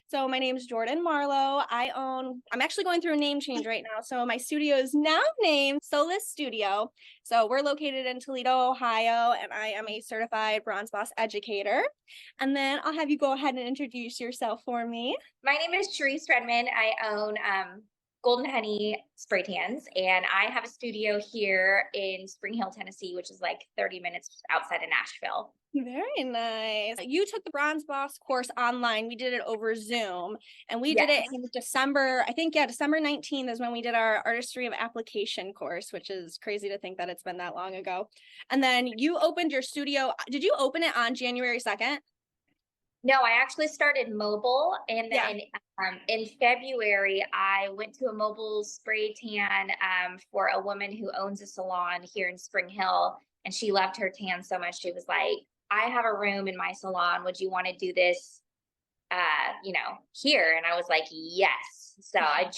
So my name is Jordan Marlowe. I'm actually going through a name change right now. So my studio is now named Solis Studio. So we're located in Toledo, Ohio, and I am a certified Bronze Boss educator. And then I'll have you go ahead and introduce yourself for me. My name is Cherisse Redmond. I own Golden Honey Spray Tans, and I have a studio here in Spring Hill, Tennessee, which is like 30 minutes outside of Nashville. Very nice. You took the Bronze Boss course online. We did it over Zoom, and we did it Yes. in December. I think, yeah, December 19th is when we did our Artistry of Application course, which is crazy to think that it's been that long ago. And then you opened your studio. Did you open it on January 2nd? No, I actually started mobile, and Yeah. then in February, I went to a mobile spray tan for a woman who owns a salon here in Spring Hill, and she loved her tan so much. She was like, "I have a room in my salon. Would you want to do this, here?" And I was like, "Yes." So I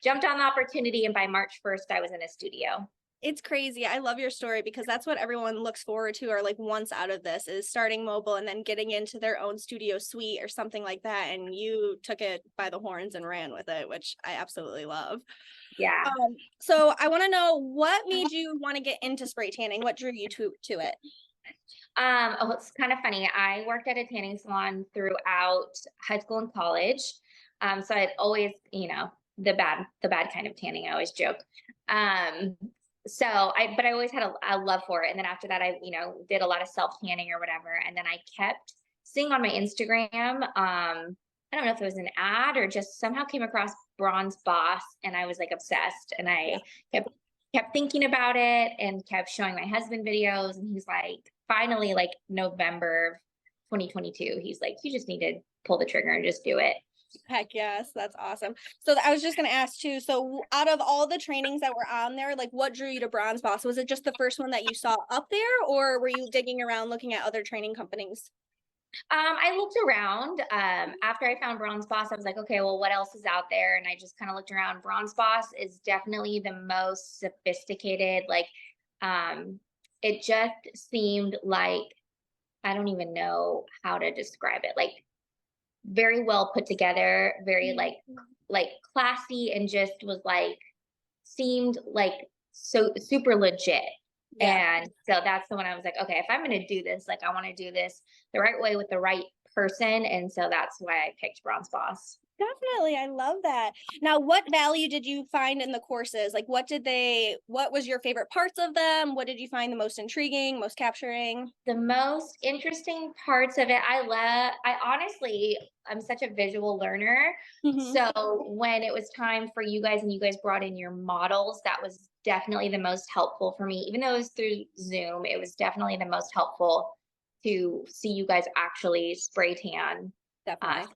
jumped on the opportunity, and by March 1st, I was in a studio. It's crazy. I love your story because that's what everyone looks forward to or like wants out of this is starting mobile and then getting into their own studio suite or something like that. And you took it by the horns and ran with it, which I absolutely love. Yeah. So I want to know what made you want to get into spray tanning? What drew you to it? Oh, it's kind of funny. I worked at a tanning salon throughout high school and college. So I'd always, the bad kind of tanning. I always joke. Um, but I always had a love for it. And then after that, I, did a lot of self tanning or whatever. And then I kept seeing on my Instagram. I don't know if it was an ad or just somehow came across Bronze Boss, and I was like obsessed. And Yeah. I kept thinking about it and kept showing my husband videos, and he's like, finally, like November 2022, he's like, you just need to pull the trigger and just do it. Heck yes, that's awesome. So I was just gonna ask too. So out of all the trainings that were on there, like what drew you to Bronze Boss? Was it just the first one that you saw up there, or were you digging around looking at other training companies? I looked around. After I found Bronze Boss, I was like, okay, well, what else is out there? And I just kind of looked around. Bronze Boss is definitely the most sophisticated. It just seemed like, I don't even know how to describe it. Like, very well put together, very like classy, and just was like seemed like so super legit. Yeah. And so that's the one I was like, okay, if I'm going to do this, like I want to do this the right way with the right person. And so that's why I picked Bronze Boss. Definitely. I love that. Now, what value did you find in the courses? Like what was your favorite parts of them? What did you find the most intriguing, most capturing? The most interesting parts of it, I honestly, I'm such a visual learner. Hmm. So when it was time for you guys and you guys brought in your models, that was definitely the most helpful for me. Even though it was through Zoom, it was definitely the most helpful to see you guys actually spray tan uh, Definitely.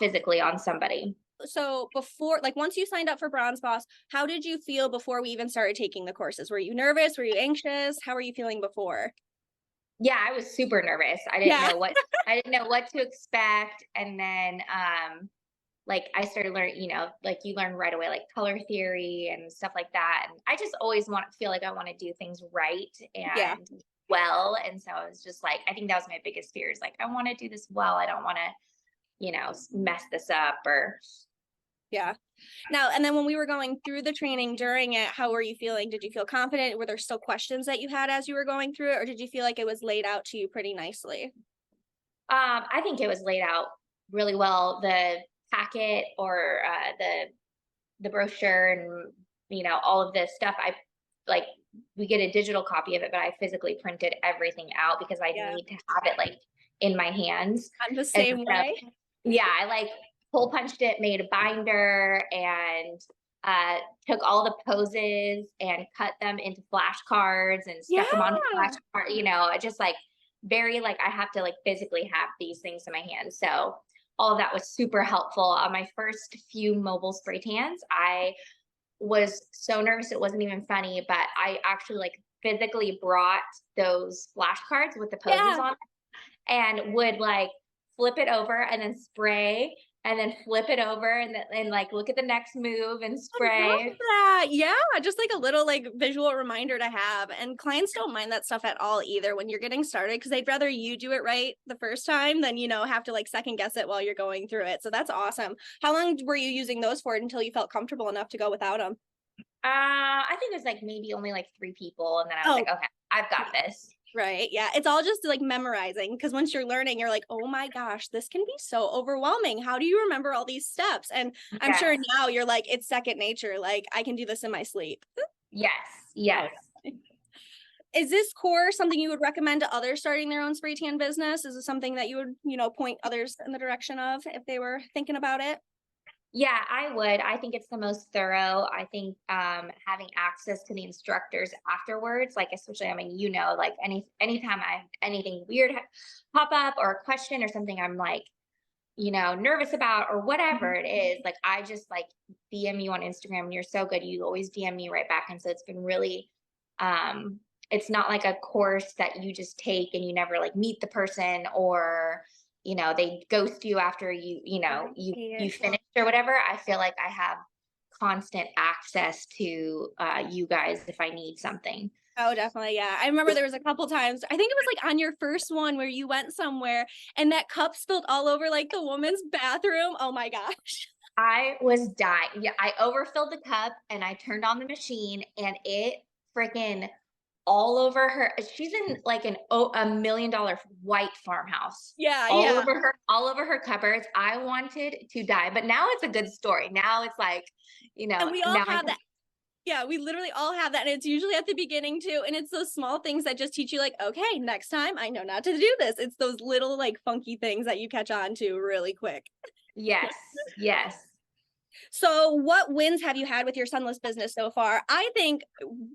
physically on somebody. So before, like once you signed up for Bronze Boss, how did you feel before we even started taking the courses? Were you nervous? Were you anxious? How were you feeling before? Yeah, I was super nervous. Yeah. I didn't know what to expect. And then like I started learning, like you learn right away, like color theory and stuff like that. And I just always feel like I want to do things right Yeah. and well. And so I was just like, I think that was my biggest fear is like, I want to do this well. I don't want to, mess this up or. Yeah. Now, and then when we were going through the training during it, how were you feeling? Did you feel confident? Were there still questions that you had as you were going through it, or did you feel like it was laid out to you pretty nicely? I think it was laid out really well. The packet or the brochure and all of this stuff. I like we get a digital copy of it, but I physically printed everything out because I Yeah, need to have it like in my hands. I'm the And same so, way. yeah, I like hole punched it, made a binder, and uh, took all the poses and cut them into flashcards and stuck them on Yeah. flashcard. I just like very like I have to like physically have these things in my hands. So all of that was super helpful. On my first few mobile spray tans, I was so nervous it wasn't even funny, but I actually like physically brought those flashcards with the poses Yeah. on and would like flip it over and then spray and then flip it over and like look at the next move and I love spray. that. Yeah, just like a little like visual reminder to have. And clients don't mind that stuff at all either when you're getting started because they'd rather you do it right the first time than, have to like second guess it while you're going through it. So that's awesome. How long were you using those for until you felt comfortable enough to go without them? I think it was like maybe only like 3 people, and then I was Oh, like, okay, I've got this. right. Yeah. It's all just like memorizing because once you're learning, you're like, oh my gosh, this can be so overwhelming. How do you remember all these steps? And I'm sure Yes, now you're like, it's second nature. Like I can do this in my sleep. yes, Oh, yes. yeah. Is this core something you would recommend to others starting their own spray tan business? Is it something that you would, point others in the direction of if they were thinking about it? Yeah, I would. I think it's the most thorough. I think having access to the instructors afterwards, like especially, I mean, like anytime I anything weird pop up or a question or something, I'm like, nervous about or whatever it is, like I just like DM you on Instagram and you're so good. You always DM me right back. And so it's been really it's not like a course that you just take and you never like meet the person, or they ghost you after you Right. finish or whatever. I feel like I have constant access to you guys if I need something. Oh, definitely. Yeah. I remember there was a couple times, I think it was like on your first one where you went somewhere and that cup spilled all over like the woman's bathroom. Oh my gosh. I was dying. Yeah, I overfilled the cup and I turned on the machine and it freaking all over her. She's in like $1 million white farmhouse. Yeah. Yeah. All over her cupboards. I wanted to die, but now it's a good story. Now it's like, And we all now I have can. that. Yeah, we literally all have that. And it's usually at the beginning too. And it's those small things that just teach you, like, okay, next time I know not to do this. It's those little, like, funky things that you catch on to really quick. Yes, yes. So, what wins have you had with your sunless business so far? I think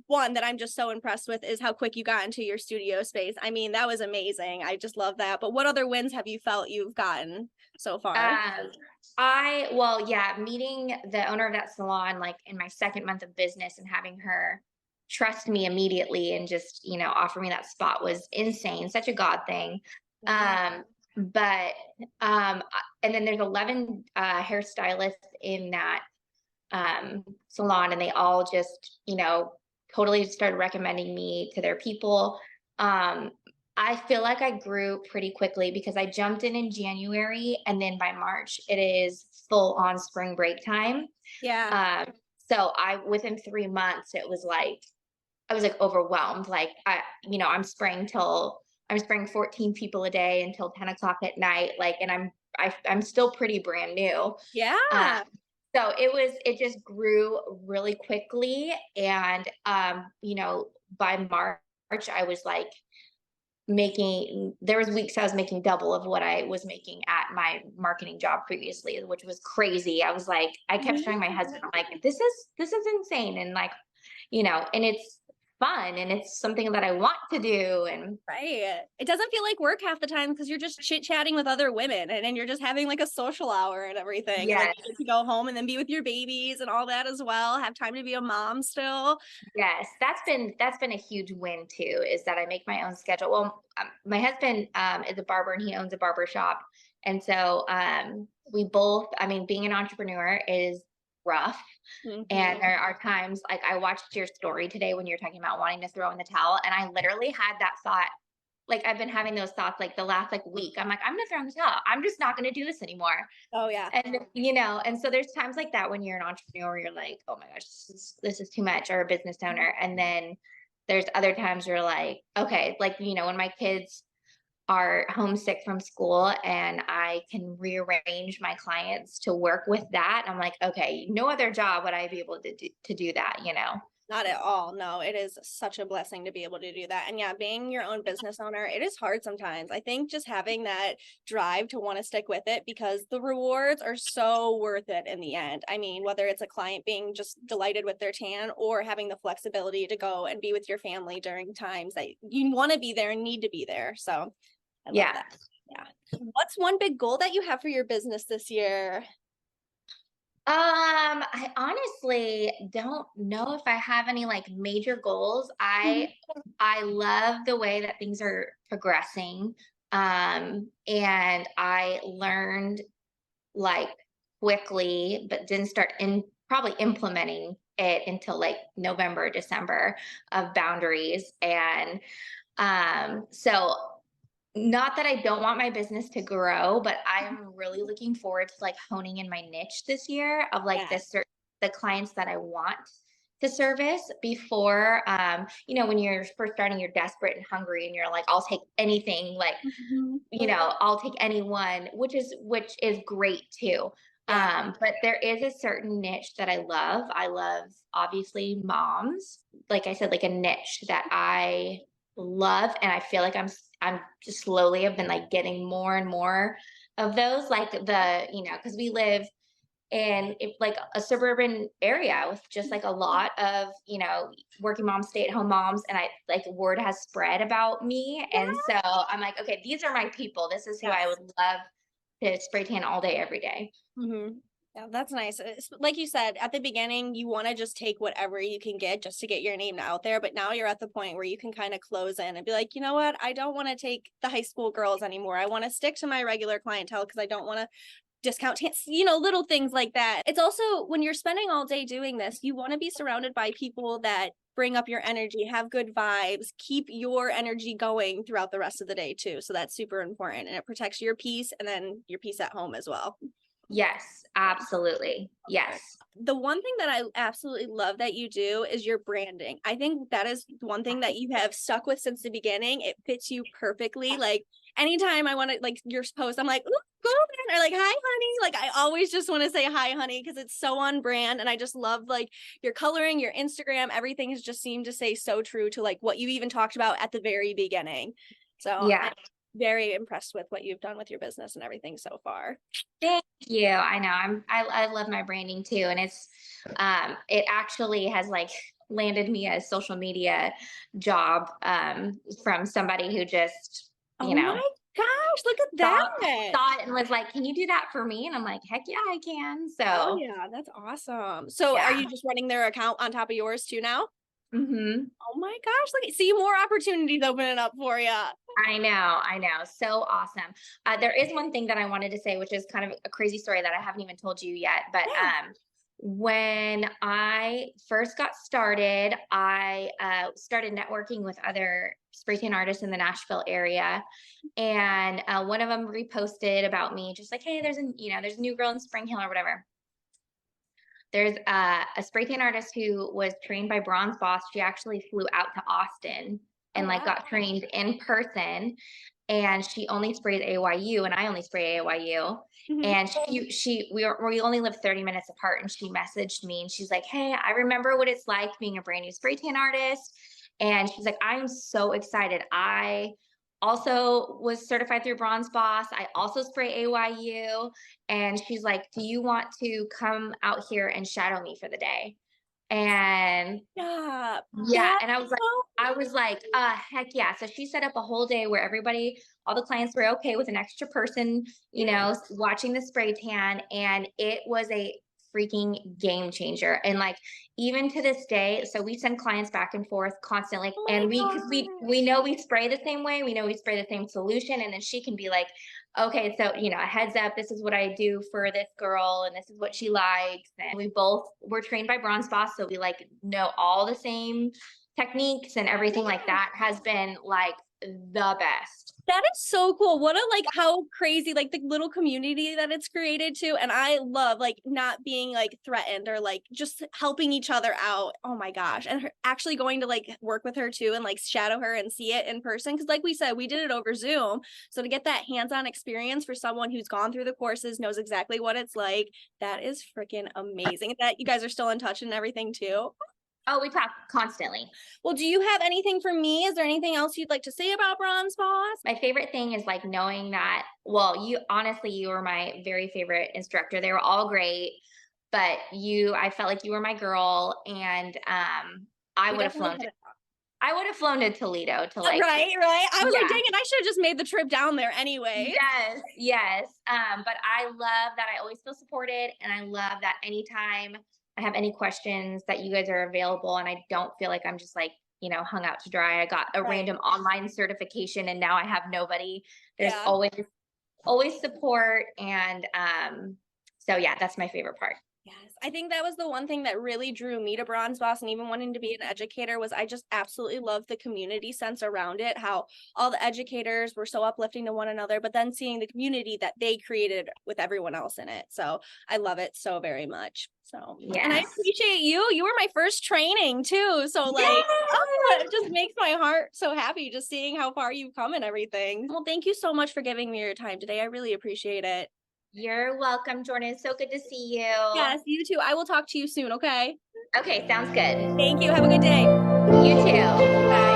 one that I'm just so impressed with is how quick you got into your studio space. I mean, that was amazing. I just love that. But what other wins have you felt you've gotten so far? Um, yeah, meeting the owner of that salon, like in my second month of business and having her trust me immediately and just, offer me that spot was insane. Such a God thing. Yeah. But, and then there's 11 hairstylists in that salon, and they all just, totally started recommending me to their people. Um, I feel like I grew pretty quickly because I jumped in January, and then by March it is full on spring break time. Yeah. Um, so within 3 months it was like I was like overwhelmed. Like I'm spraying 14 people a day until 10 o'clock at night. Like, and I'm still pretty brand new. Uh, Yeah. so it just grew really quickly. And, by March, I was like there was weeks I was making double of what I was making at my marketing job previously, which was crazy. I was like, I kept showing my husband, I'm like, this is insane. And like, and it's fun and it's something that I want to do. And Right. It doesn't feel like work half the time because you're just chit chatting with other women and then you're just having like a social hour and everything. And then yes, you get to go home and then be with your babies and all that as well. Have time to be a mom still. yes, that's been a huge win too, is that I make my own schedule. Well, my husband is a barber and he owns a barber shop, and so we both. I mean, being an entrepreneur is rough, and Mhm. there are times like I watched your story today when you're talking about wanting to throw in the towel, and I literally had that thought. Like I've been having those thoughts like the last like week. I'm like, I'm gonna throw in the towel. I'm just not gonna do this anymore. Oh yeah. And and so there's times like that when you're an entrepreneur, you're like, oh my gosh, this is too much, or a business owner. And then there's other times you're like, okay, like when my kids are homesick from school and I can rearrange my clients to work with that. I'm like, okay, no other job would I be able to do that. Not at all. No, it is such a blessing to be able to do that. And yeah, being your own business owner, it is hard sometimes. I think just having that drive to want to stick with it because the rewards are so worth it in the end. I mean, whether it's a client being just delighted with their tan or having the flexibility to go and be with your family during times that you want to be there and need to be there. So I love Yeah. that. Yeah. What's one big goal that you have for your business this year? I honestly don't know if I have any like major goals. I love the way that things are progressing. And I learned like quickly, but didn't start probably implementing it until like November, December of boundaries. And so not that I don't want my business to grow, but I'm really looking forward to like honing in my niche this year of like Yeah. the clients that I want to service before. When you're first starting, you're desperate and hungry and you're like, I'll take anything, like, Mhm. I'll take anyone, which is great too. Yeah. But there is a certain niche that I love. I love obviously moms. Like I said, like a niche that I love, and I feel like I'm just slowly have been like getting more and more of those. Like because we live in like a suburban area with just like a lot of working moms, stay-at-home moms, and I like word has spread about me, Yeah. and so I'm like, okay, these are my people. This is who I Yes. would love to spray tan all day every day. Mhm. Yeah, that's nice. Like you said, at the beginning, you want to just take whatever you can get just to get your name out there. But now you're at the point where you can kind of close in and be like, you know what? I don't want to take the high school girls anymore. I want to stick to my regular clientele because I don't want to discount, little things like that. It's also when you're spending all day doing this, you want to be surrounded by people that bring up your energy, have good vibes, keep your energy going throughout the rest of the day too. So that's super important and it protects your peace and then your peace at home as well. Yes, absolutely. Right. Yes. The one thing that I absolutely love that you do is your branding. I think that is one thing that you have stuck with since the beginning. It fits you perfectly. Like anytime I want to like your post, I'm like, ooh, go man, or like, hi honey. Like I always just want to say hi honey because it's so on brand. And I just love like your coloring, your Instagram, everything has just seemed to say so true to like what you even talked about at the very beginning. So Yeah. I'm very impressed with what you've done with your business and everything so far. Thank you. I know. I love my branding too. And it actually has like landed me a social media job from somebody who just, Oh my gosh, look at saw that. saw it and was like, "Can you do that for me?" And I'm like, "Heck yeah, I can." Oh So, yeah, that's awesome. So are yeah. you just running their account on top of yours too now? Mhm. Oh my gosh, look, see more opportunities opening up for you. I know. So awesome. There is one thing that I wanted to say, which is kind of a crazy story that I haven't even told you yet. But Yeah. when I first got started, I started networking with other spray tan artists in the Nashville area, and one of them reposted about me, just like, "Hey, there's a new girl in Spring Hill or whatever." There's a spray tan artist who was trained by Bronze Boss. She actually flew out to Austin Oh and like wow. got trained in person, and she only sprays AYU and I only spray AYU. Mhm. And we only live 30 minutes apart, and she messaged me and she's like, "Hey, I remember what it's like being a brand new spray tan artist." And she's like, "I'm so excited. I also was certified through Bronze Boss. I also spray AYU." And she's like, "Do you want to come out here and shadow me for the day?" And Yeah. yeah, That's and so I was like, heck yeah. So she set up a whole day where all the clients were okay with an extra person, yeah. watching the spray tan. And it was a freaking game changer. And like, even to this day, so we send clients back and forth constantly. Oh my And because we gosh. know we spray the same way, we know we spray the same solution. And then she can be like, okay, so, a heads up, this is what I do for this girl and this is what she likes. And we're trained by Bronze Boss. So we like know all the same techniques, and everything like Yeah. that has been like the best. That is so cool. What a like how crazy like the little community that it's created too. And I love like not being like threatened or like just helping each other out. Oh my gosh. And her, actually going to like work with her too and like shadow her and see it in person. Cause like we said, we did it over Zoom. So to get that hands-on experience for someone who's gone through the courses, knows exactly what it's like, that is freaking amazing. That you guys are still in touch and everything too. Oh, we talk constantly. Well, do you have anything for me? Is there anything else you'd like to say about Bronze Boss? My favorite thing is like knowing that, well, you were my very favorite instructor. They were all great, but I felt like you were my girl. And I We would have definitely flown hit to, it. I would have flown to Toledo to like, Right. I was like, yeah. dang it, I should have just made the trip down there anyway. Yes, yes. But I love that I always feel supported, and I love that anytime I have any questions that you guys are available, and I don't feel like I'm just like, hung out to dry. I got a Right. random online certification and now I have nobody. There's Yeah. always support, and So yeah, that's my favorite part. Yes, I think that was the one thing that really drew me to Bronze Boss and even wanting to be an educator was I just absolutely love the community sense around it, how all the educators were so uplifting to one another, but then seeing the community that they created with everyone else in it. So I love it so very much. So, and I Yes. appreciate you. You were my first training too. So like, oh, it just makes my heart so happy just seeing how far you've come and everything. Well, thank you so much for giving me your time today. I really appreciate it. You're welcome, Jordan. It's so good to see you. Yes, you too. I will talk to you soon, okay? Okay, sounds good. Thank you. Have a good day. You too. Bye.